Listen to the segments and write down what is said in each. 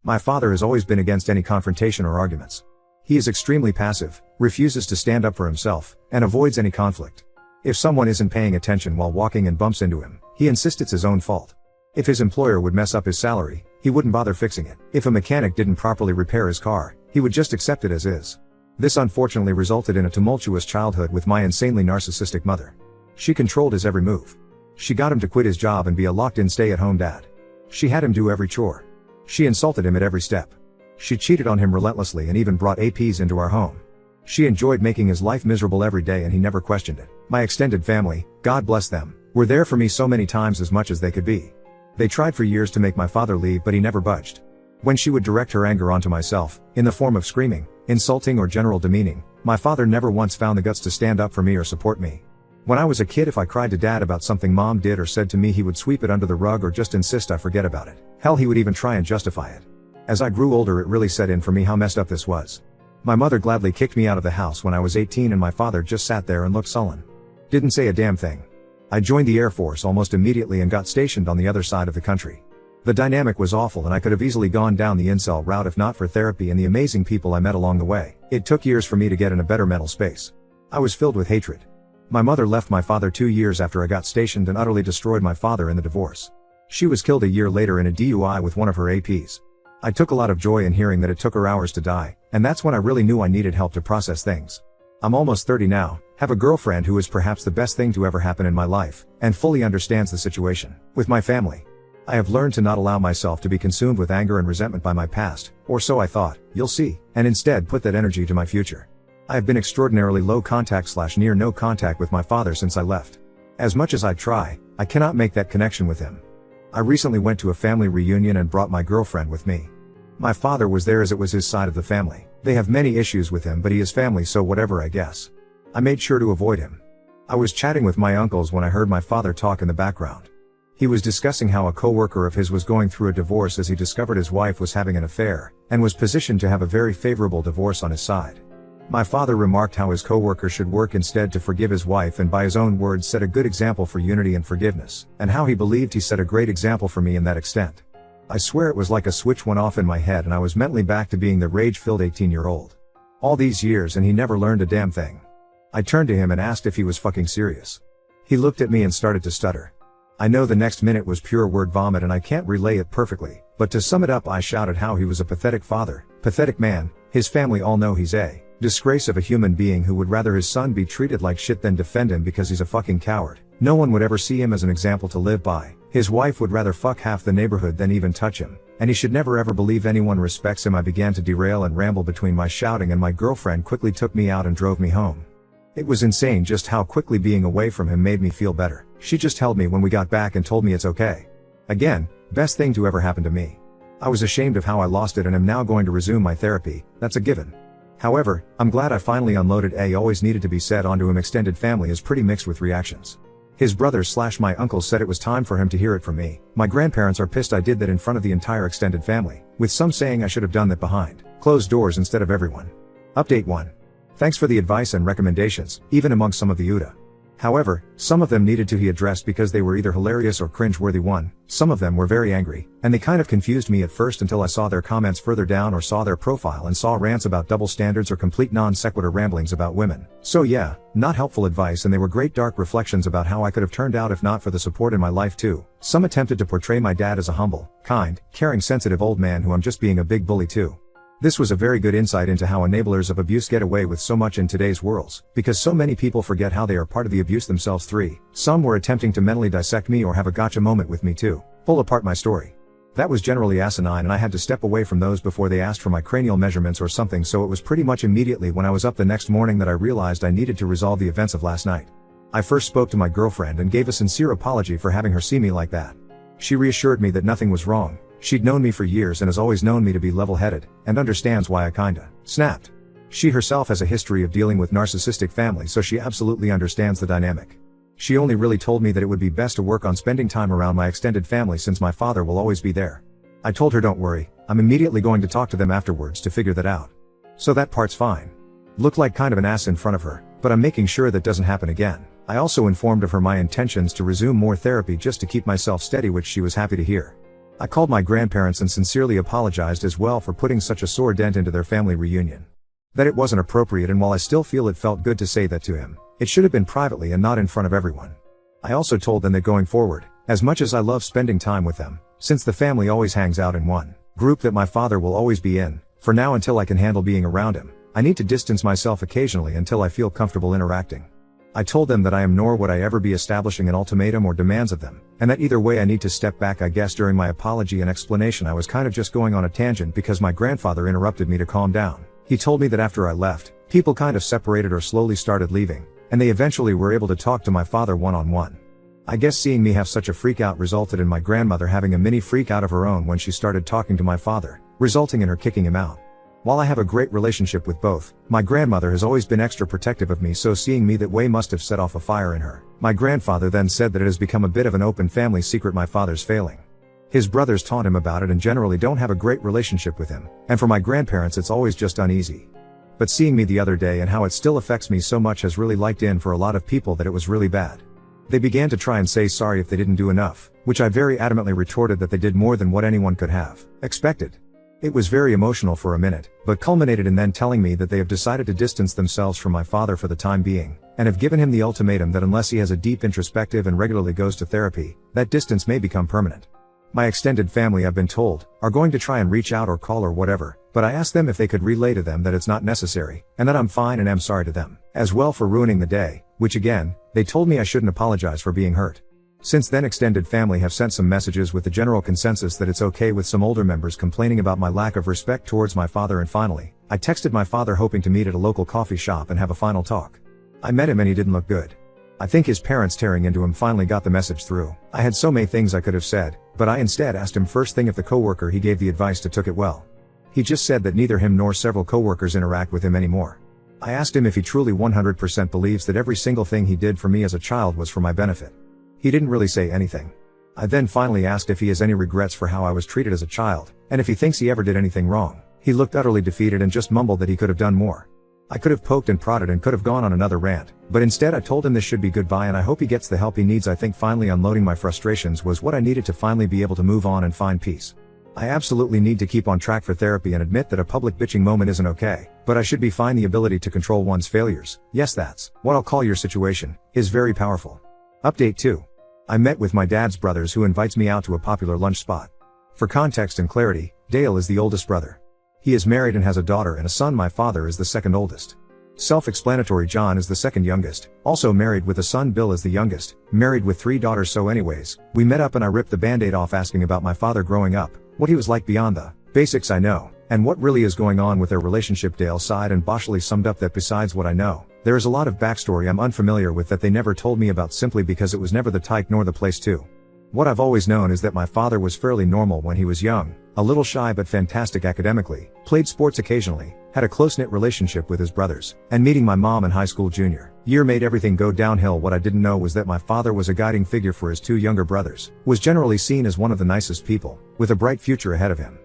My father has always been against any confrontation or arguments. He is extremely passive, refuses to stand up for himself, and avoids any conflict. If someone isn't paying attention while walking and bumps into him, he insists it's his own fault. If his employer would mess up his salary, he wouldn't bother fixing it. If a mechanic didn't properly repair his car, he would just accept it as is. This unfortunately resulted in a tumultuous childhood with my insanely narcissistic mother. She controlled his every move. She got him to quit his job and be a locked-in stay-at-home dad. She had him do every chore. She insulted him at every step. She cheated on him relentlessly and even brought APs into our home. She enjoyed making his life miserable every day and he never questioned it. My extended family, God bless them, were there for me so many times as much as they could be. They tried for years to make my father leave but he never budged. When she would direct her anger onto myself, in the form of screaming, insulting or general demeaning, my father never once found the guts to stand up for me or support me. When I was a kid, if I cried to dad about something mom did or said to me, he would sweep it under the rug or just insist I forget about it. Hell, he would even try and justify it. As I grew older, it really set in for me how messed up this was. My mother gladly kicked me out of the house when I was 18 and my father just sat there and looked sullen. Didn't say a damn thing. I joined the Air Force almost immediately and got stationed on the other side of the country. The dynamic was awful and I could have easily gone down the incel route if not for therapy and the amazing people I met along the way. It took years for me to get in a better mental space. I was filled with hatred. My mother left my father 2 years after I got stationed and utterly destroyed my father in the divorce. She was killed a year later in a DUI with one of her APs. I took a lot of joy in hearing that it took her hours to die, and that's when I really knew I needed help to process things. I'm almost 30 now, have a girlfriend who is perhaps the best thing to ever happen in my life, and fully understands the situation. With my family, I have learned to not allow myself to be consumed with anger and resentment by my past, or so I thought, you'll see, and instead put that energy to my future. I have been extraordinarily low contact / near no contact with my father since I left. As much as I try, I cannot make that connection with him. I recently went to a family reunion and brought my girlfriend with me. My father was there as it was his side of the family. They have many issues with him but he is family so whatever I guess. I made sure to avoid him. I was chatting with my uncles when I heard my father talk in the background. He was discussing how a coworker of his was going through a divorce as he discovered his wife was having an affair, and was positioned to have a very favorable divorce on his side. My father remarked how his coworker should work instead to forgive his wife and by his own words set a good example for unity and forgiveness, and how he believed he set a great example for me in that extent. I swear it was like a switch went off in my head and I was mentally back to being the rage-filled 18-year-old. All these years and he never learned a damn thing. I turned to him and asked if he was fucking serious. He looked at me and started to stutter. I know the next minute was pure word vomit and I can't relay it perfectly, but to sum it up I shouted how he was a pathetic father, pathetic man, his family all know he's a disgrace of a human being who would rather his son be treated like shit than defend him because he's a fucking coward. No one would ever see him as an example to live by. His wife would rather fuck half the neighborhood than even touch him, and he should never ever believe anyone respects him. I began to derail and ramble between my shouting and my girlfriend quickly took me out and drove me home. It was insane just how quickly being away from him made me feel better. She just held me when we got back and told me it's okay. Again, best thing to ever happen to me. I was ashamed of how I lost it and am now going to resume my therapy, that's a given. However, I'm glad I finally unloaded. Always needed to be said onto him. Extended family is pretty mixed with reactions. His brothers / my uncles said it was time for him to hear it from me. My grandparents are pissed I did that in front of the entire extended family, with some saying I should have done that behind closed doors instead of everyone. Update 1. Thanks for the advice and recommendations, even amongst some of the UDA. However, some of them needed to be addressed because they were either hilarious or cringe-worthy. Some of them were very angry, and they kind of confused me at first until I saw their comments further down or saw their profile and saw rants about double standards or complete non-sequitur ramblings about women. So yeah, not helpful advice, and they were great dark reflections about how I could have turned out if not for the support in my life too. Some attempted to portray my dad as a humble, kind, caring, sensitive old man who I'm just being a big bully too. This was a very good insight into how enablers of abuse get away with so much in today's worlds, because so many people forget how they are part of the abuse themselves. 3. Some were attempting to mentally dissect me or have a gotcha moment with me too. Pull apart my story. That was generally asinine and I had to step away from those before they asked for my cranial measurements or something, so it was pretty much immediately when I was up the next morning that I realized I needed to resolve the events of last night. I first spoke to my girlfriend and gave a sincere apology for having her see me like that. She reassured me that nothing was wrong. She'd known me for years and has always known me to be level-headed, and understands why I kinda snapped. She herself has a history of dealing with narcissistic families, so she absolutely understands the dynamic. She only really told me that it would be best to work on spending time around my extended family since my father will always be there. I told her don't worry, I'm immediately going to talk to them afterwards to figure that out. So that part's fine. Looked like kind of an ass in front of her, but I'm making sure that doesn't happen again. I also informed of her my intentions to resume more therapy just to keep myself steady, which she was happy to hear. I called my grandparents and sincerely apologized as well for putting such a sore dent into their family reunion. That it wasn't appropriate, and while I still feel it felt good to say that to him, it should have been privately and not in front of everyone. I also told them that going forward, as much as I love spending time with them, since the family always hangs out in one group that my father will always be in, for now until I can handle being around him, I need to distance myself occasionally until I feel comfortable interacting. I told them that I am nor would I ever be establishing an ultimatum or demands of them, and that either way I need to step back. I guess during my apology and explanation I was kind of just going on a tangent because my grandfather interrupted me to calm down. He told me that after I left, people kind of separated or slowly started leaving, and they eventually were able to talk to my father one-on-one. I guess seeing me have such a freak out resulted in my grandmother having a mini freak out of her own when she started talking to my father, resulting in her kicking him out. While I have a great relationship with both, my grandmother has always been extra protective of me, so seeing me that way must have set off a fire in her. My grandfather then said that it has become a bit of an open family secret my father's failing. His brothers taunt him about it and generally don't have a great relationship with him, and for my grandparents it's always just uneasy. But seeing me the other day and how it still affects me so much has really liked in for a lot of people that it was really bad. They began to try and say sorry if they didn't do enough, which I very adamantly retorted that they did more than what anyone could have expected. It was very emotional for a minute, but culminated in then telling me that they have decided to distance themselves from my father for the time being, and have given him the ultimatum that unless he has a deep introspective and regularly goes to therapy, that distance may become permanent. My extended family, I've been told, are going to try and reach out or call or whatever, but I asked them if they could relay to them that it's not necessary, and that I'm fine and am sorry to them as well for ruining the day, which again, they told me I shouldn't apologize for being hurt. Since then extended family have sent some messages with the general consensus that it's okay, with some older members complaining about my lack of respect towards my father, and finally, I texted my father hoping to meet at a local coffee shop and have a final talk. I met him and he didn't look good. I think his parents tearing into him finally got the message through. I had so many things I could have said, but I instead asked him first thing if the coworker he gave the advice to took it well. He just said that neither him nor several coworkers interact with him anymore. I asked him if he truly 100% believes that every single thing he did for me as a child was for my benefit. He didn't really say anything. I then finally asked if he has any regrets for how I was treated as a child, and if he thinks he ever did anything wrong. He looked utterly defeated and just mumbled that he could have done more. I could have poked and prodded and could have gone on another rant, but instead I told him this should be goodbye and I hope he gets the help he needs. I think finally unloading my frustrations was what I needed to finally be able to move on and find peace. I absolutely need to keep on track for therapy and admit that a public bitching moment isn't okay, but I should be fine. The ability to control one's failures, yes, that's what I'll call your situation, is very powerful. Update 2. I met with my dad's brothers, who invites me out to a popular lunch spot. For context and clarity, Dale is the oldest brother. He is married and has a daughter and a son. My father is the second oldest. Self-explanatory. John is the second youngest, also married with a son. Bill is the youngest, married with 3 daughters. So anyways, we met up and I ripped the band-aid off asking about my father growing up, what he was like beyond the basics I know, and what really is going on with their relationship. Dale sighed and boshily summed up that besides what I know, there is a lot of backstory I'm unfamiliar with that they never told me about, simply because it was never the type nor the place to. What I've always known is that my father was fairly normal when he was young, a little shy but fantastic academically, played sports occasionally, had a close-knit relationship with his brothers, and meeting my mom in high school junior year made everything go downhill. What I didn't know was that my father was a guiding figure for his 2 younger brothers, was generally seen as one of the nicest people, with a bright future ahead of him.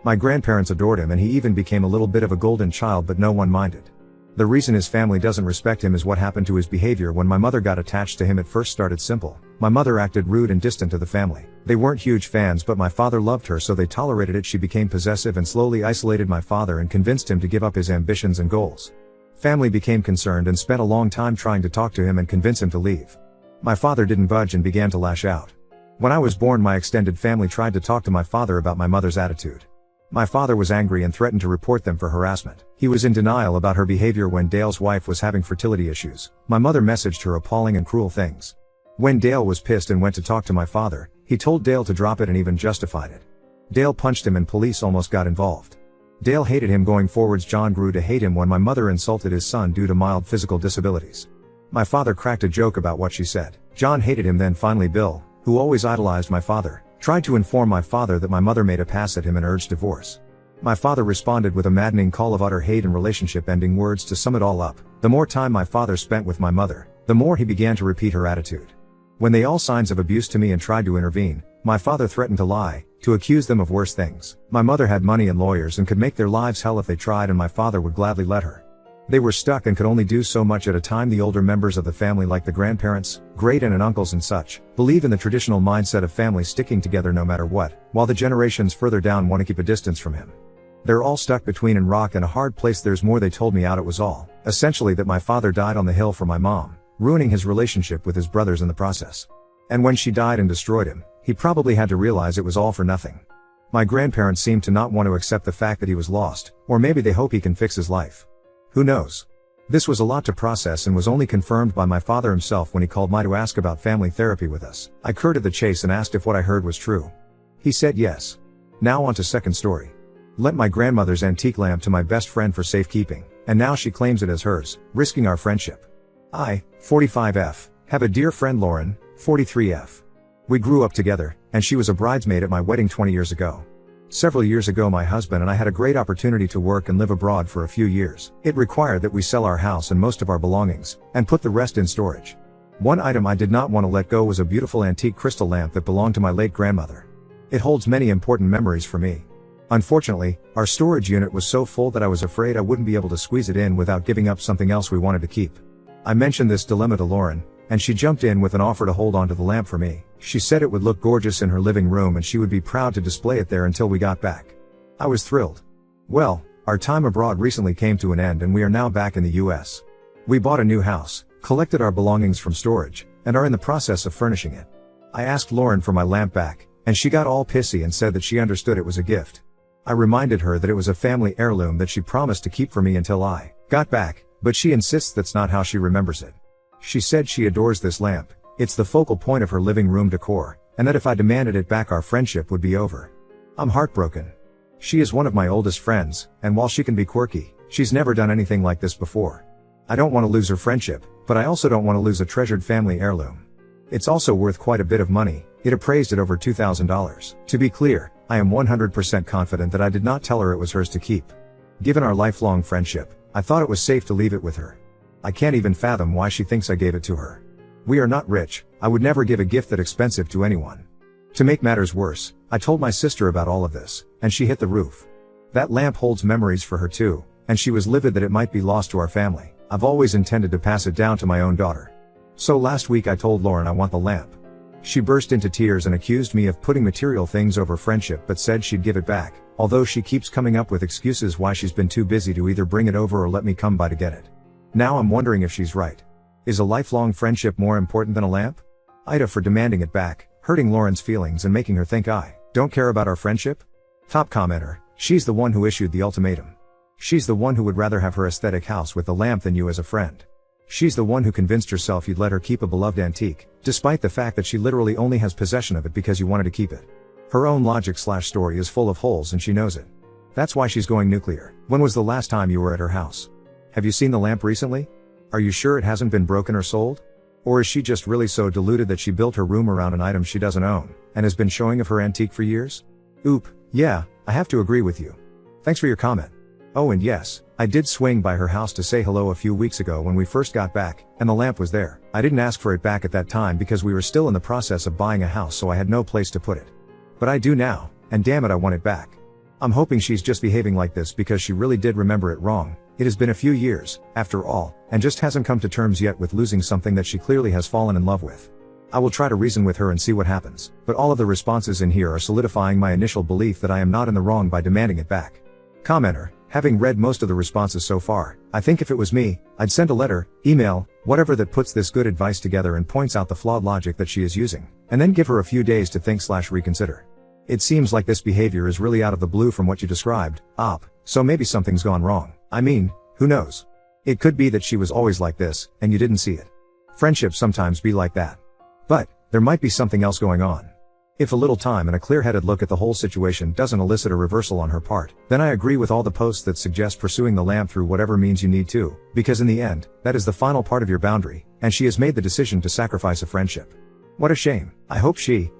My grandparents adored him and he even became a little bit of a golden child, but no one minded. The reason his family doesn't respect him is what happened to his behavior when my mother got attached to him. It first started simple. My mother acted rude and distant to the family. They weren't huge fans, but my father loved her, so they tolerated it. She became possessive and slowly isolated my father and convinced him to give up his ambitions and goals. Family became concerned and spent a long time trying to talk to him and convince him to leave. My father didn't budge and began to lash out. When I was born, my extended family tried to talk to my father about my mother's attitude. My father was angry and threatened to report them for harassment. He was in denial about her behavior. When Dale's wife was having fertility issues, my mother messaged her appalling and cruel things. When Dale was pissed and went to talk to my father, he told Dale to drop it and even justified it. Dale punched him and police almost got involved. Dale hated him going forwards. John grew to hate him when my mother insulted his son due to mild physical disabilities. My father cracked a joke about what she said. John hated him. Then finally Bill, who always idolized my father, tried to inform my father that my mother made a pass at him and urged divorce. My father responded with a maddening call of utter hate and relationship-ending words. To sum it all up, the more time my father spent with my mother, the more he began to repeat her attitude. When they all signs of abuse to me and tried to intervene, my father threatened to lie, to accuse them of worse things. My mother had money and lawyers and could make their lives hell if they tried, and my father would gladly let her. They were stuck and could only do so much at a time. The older members of the family, like the grandparents, great aunt and uncles and such, believe in the traditional mindset of family sticking together no matter what, while the generations further down want to keep a distance from him. They're all stuck between a rock and a hard place. There's more. They told me out it was all, essentially, that my father died on the hill for my mom, ruining his relationship with his brothers in the process. And when she died and destroyed him, he probably had to realize it was all for nothing. My grandparents seem to not want to accept the fact that he was lost, or maybe they hope he can fix his life. Who knows? This was a lot to process and was only confirmed by my father himself when he called me to ask about family therapy with us. I cut to the chase and asked if what I heard was true. He said yes. Now on to second story. Lent my grandmother's antique lamp to my best friend for safekeeping, and now she claims it as hers, risking our friendship. I, 45F, have a dear friend Lauren, 43F. We grew up together, and she was a bridesmaid at my wedding 20 years ago. Several years ago my husband and I had a great opportunity to work and live abroad for a few years. It required that we sell our house and most of our belongings, and put the rest in storage. One item I did not want to let go was a beautiful antique crystal lamp that belonged to my late grandmother. It holds many important memories for me. Unfortunately, our storage unit was so full that I was afraid I wouldn't be able to squeeze it in without giving up something else we wanted to keep. I mentioned this dilemma to Lauren, and she jumped in with an offer to hold on to the lamp for me. She said it would look gorgeous in her living room and she would be proud to display it there until we got back. I was thrilled. Well, our time abroad recently came to an end and we are now back in the US. We bought a new house, collected our belongings from storage, and are in the process of furnishing it. I asked Lauren for my lamp back, and she got all pissy and said that she understood it was a gift. I reminded her that it was a family heirloom that she promised to keep for me until I got back, but she insists that's not how she remembers it. She said she adores this lamp, it's the focal point of her living room decor, and that if I demanded it back our friendship would be over. I'm heartbroken. She is one of my oldest friends, and while she can be quirky, she's never done anything like this before. I don't want to lose her friendship, but I also don't want to lose a treasured family heirloom. It's also worth quite a bit of money, it appraised at over $2,000. To be clear, I am 100% confident that I did not tell her it was hers to keep. Given our lifelong friendship, I thought it was safe to leave it with her. I can't even fathom why she thinks I gave it to her. We are not rich, I would never give a gift that expensive to anyone. To make matters worse, I told my sister about all of this, and she hit the roof. That lamp holds memories for her too, and she was livid that it might be lost to our family. I've always intended to pass it down to my own daughter. So last week I told Lauren I want the lamp. She burst into tears and accused me of putting material things over friendship but said she'd give it back, although she keeps coming up with excuses why she's been too busy to either bring it over or let me come by to get it. Now I'm wondering if she's right. Is a lifelong friendship more important than a lamp? Ida for demanding it back, hurting Lauren's feelings and making her think I don't care about our friendship? Top commenter, she's the one who issued the ultimatum. She's the one who would rather have her aesthetic house with the lamp than you as a friend. She's the one who convinced herself you'd let her keep a beloved antique, despite the fact that she literally only has possession of it because you wanted to keep it. Her own logic/story is full of holes and she knows it. That's why she's going nuclear. When was the last time you were at her house? Have you seen the lamp recently? Are you sure it hasn't been broken or sold? Or is she just really so deluded that she built her room around an item she doesn't own, and has been showing of her antique for years? Oop, yeah, I have to agree with you. Thanks for your comment. Oh and yes, I did swing by her house to say hello a few weeks ago when we first got back, and the lamp was there. I didn't ask for it back at that time because we were still in the process of buying a house, so I had no place to put it. But I do now, and damn it I want it back. I'm hoping she's just behaving like this because she really did remember it wrong. It has been a few years, after all, and just hasn't come to terms yet with losing something that she clearly has fallen in love with. I will try to reason with her and see what happens, but all of the responses in here are solidifying my initial belief that I am not in the wrong by demanding it back. Commenter, having read most of the responses so far, I think if it was me, I'd send a letter, email, whatever that puts this good advice together and points out the flawed logic that she is using, and then give her a few days to think/reconsider. It seems like this behavior is really out of the blue from what you described, so maybe something's gone wrong. I mean, who knows? It could be that she was always like this, and you didn't see it. Friendships sometimes be like that. But, there might be something else going on. If a little time and a clear-headed look at the whole situation doesn't elicit a reversal on her part, then I agree with all the posts that suggest pursuing the lamp through whatever means you need to, because in the end, that is the final part of your boundary, and she has made the decision to sacrifice a friendship. What a shame. I hope she,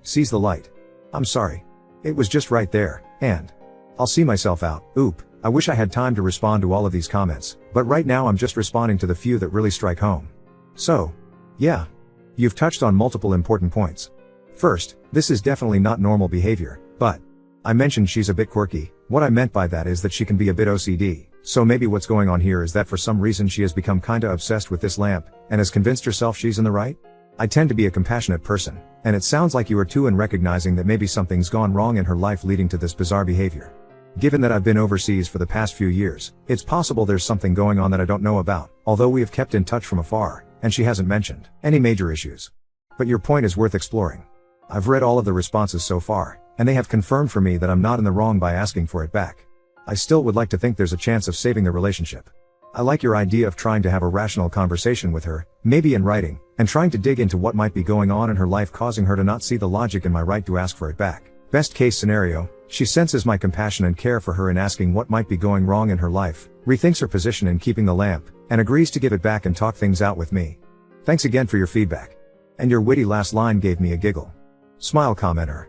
sees the light. I'm sorry. It was just right there, and I'll see myself out. Oop. I wish I had time to respond to all of these comments, but right now I'm just responding to the few that really strike home. So, yeah. You've touched on multiple important points. First, this is definitely not normal behavior, but I mentioned she's a bit quirky. What I meant by that is that she can be a bit OCD. So maybe what's going on here is that for some reason she has become kinda obsessed with this lamp, and has convinced herself she's in the right? I tend to be a compassionate person, and it sounds like you are too in recognizing that maybe something's gone wrong in her life leading to this bizarre behavior. Given that I've been overseas for the past few years, it's possible there's something going on that I don't know about, although we have kept in touch from afar, and she hasn't mentioned any major issues. But your point is worth exploring. I've read all of the responses so far, and they have confirmed for me that I'm not in the wrong by asking for it back. I still would like to think there's a chance of saving the relationship. I like your idea of trying to have a rational conversation with her, maybe in writing, and trying to dig into what might be going on in her life causing her to not see the logic in my right to ask for it back. Best case scenario, she senses my compassion and care for her in asking what might be going wrong in her life, rethinks her position in keeping the lamp, and agrees to give it back and talk things out with me. Thanks again for your feedback. And your witty last line gave me a giggle. Smile commenter.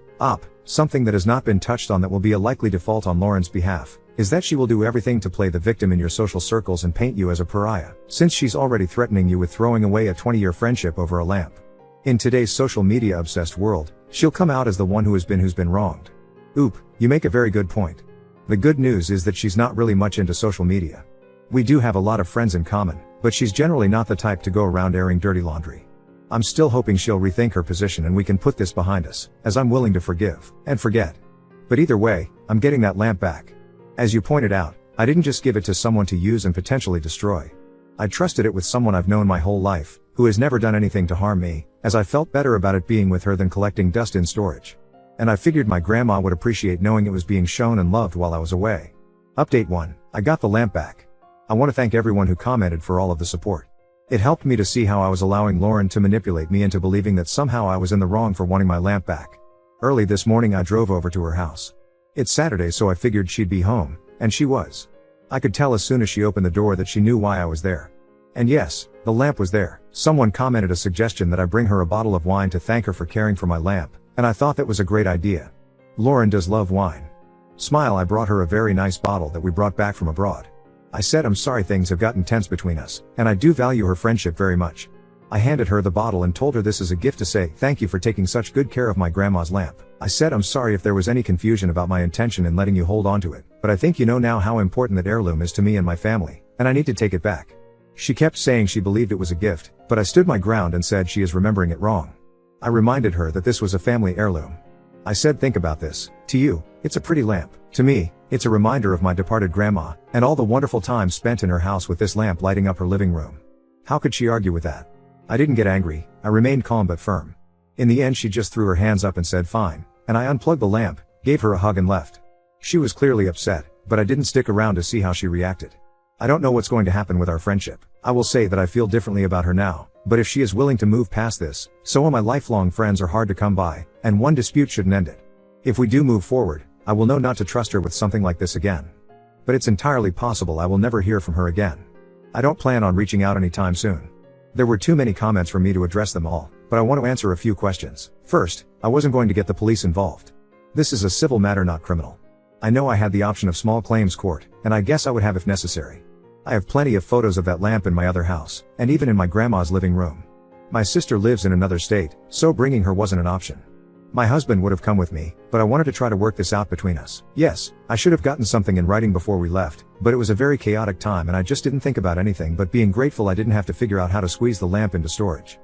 Something that has not been touched on that will be a likely default on Lauren's behalf, is that she will do everything to play the victim in your social circles and paint you as a pariah, since she's already threatening you with throwing away a 20-year friendship over a lamp. In today's social media obsessed world, she'll come out as the one who's been wronged. You make a very good point. The good news is that she's not really much into social media. We do have a lot of friends in common, but she's generally not the type to go around airing dirty laundry. I'm still hoping she'll rethink her position and we can put this behind us, as I'm willing to forgive and forget. But either way, I'm getting that lamp back. As you pointed out, I didn't just give it to someone to use and potentially destroy. I trusted it with someone I've known my whole life, who has never done anything to harm me, as I felt better about it being with her than collecting dust in storage. And I figured my grandma would appreciate knowing it was being shown and loved while I was away. Update 1. I got the lamp back. I want to thank everyone who commented for all of the support. It helped me to see how I was allowing Lauren to manipulate me into believing that somehow I was in the wrong for wanting my lamp back. Early this morning I drove over to her house. It's Saturday, so I figured she'd be home, and she was. I could tell as soon as she opened the door that she knew why I was there. And yes, the lamp was there. Someone commented a suggestion that I bring her a bottle of wine to thank her for caring for my lamp, and I thought that was a great idea. Lauren does love wine. Smile. I brought her a very nice bottle that we brought back from abroad. I said I'm sorry things have gotten tense between us, and I do value her friendship very much. I handed her the bottle and told her this is a gift to say thank you for taking such good care of my grandma's lamp. I said I'm sorry if there was any confusion about my intention in letting you hold on to it, but I think you know now how important that heirloom is to me and my family, and I need to take it back. She kept saying she believed it was a gift, but I stood my ground and said she is remembering it wrong. I reminded her that this was a family heirloom. I said think about this. To you, it's a pretty lamp. To me, it's a reminder of my departed grandma, and all the wonderful time spent in her house with this lamp lighting up her living room. How could she argue with that? I didn't get angry, I remained calm but firm. In the end she just threw her hands up and said fine, and I unplugged the lamp, gave her a hug and left. She was clearly upset, but I didn't stick around to see how she reacted. I don't know what's going to happen with our friendship. I will say that I feel differently about her now, but if she is willing to move past this, so are my lifelong friends are hard to come by, and one dispute shouldn't end it. If we do move forward, I will know not to trust her with something like this again. But it's entirely possible I will never hear from her again. I don't plan on reaching out anytime soon. There were too many comments for me to address them all, but I want to answer a few questions. First, I wasn't going to get the police involved. This is a civil matter, not criminal. I know I had the option of small claims court, and I guess I would have if necessary. I have plenty of photos of that lamp in my other house, and even in my grandma's living room. My sister lives in another state, so bringing her wasn't an option. My husband would have come with me, but I wanted to try to work this out between us. Yes, I should have gotten something in writing before we left, but it was a very chaotic time and I just didn't think about anything but being grateful I didn't have to figure out how to squeeze the lamp into storage.